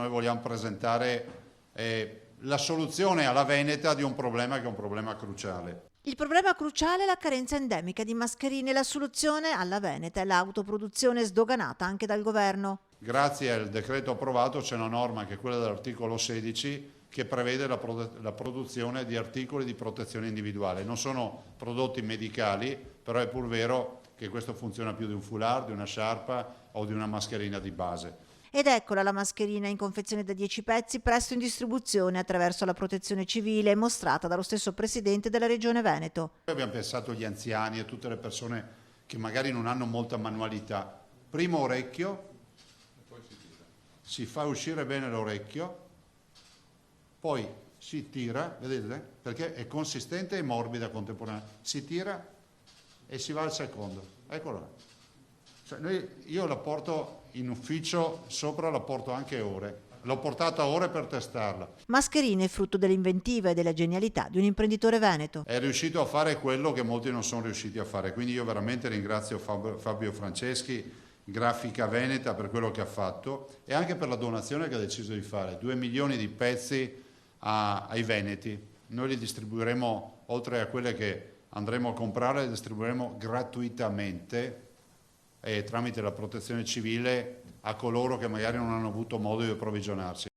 noi vogliamo presentare la soluzione alla veneta di un problema che è un problema cruciale. Il problema cruciale è la carenza endemica di mascherine. La soluzione alla veneta è l'autoproduzione sdoganata anche dal governo. Grazie al decreto approvato c'è una norma, che è quella dell'articolo 16, che prevede la produzione di articoli di protezione individuale. Non sono prodotti medicali, però è pur vero che questo funziona più di un foulard, di una sciarpa o di una mascherina di base. Ed eccola la mascherina in confezione da 10 pezzi, presto in distribuzione attraverso la Protezione Civile, mostrata dallo stesso presidente della Regione Veneto. Abbiamo pensato agli anziani e a tutte le persone che magari non hanno molta manualità. Primo orecchio, si fa uscire bene l'orecchio, poi si tira, vedete? Perché è consistente e morbida contemporaneamente. Si tira e si va al secondo. Eccola. Io la porto in ufficio, sopra la porto anche ore. L'ho portata ore per testarla. Mascherine frutto dell'inventiva e della genialità di un imprenditore veneto. È riuscito a fare quello che molti non sono riusciti a fare, quindi io veramente ringrazio Fabio Franceschi, Grafica Veneta, per quello che ha fatto e anche per la donazione che ha deciso di fare, 2 milioni di pezzi ai veneti. Noi li distribuiremo, oltre a quelle che andremo a comprare, li distribuiremo gratuitamente tramite la Protezione Civile a coloro che magari non hanno avuto modo di approvvigionarsi.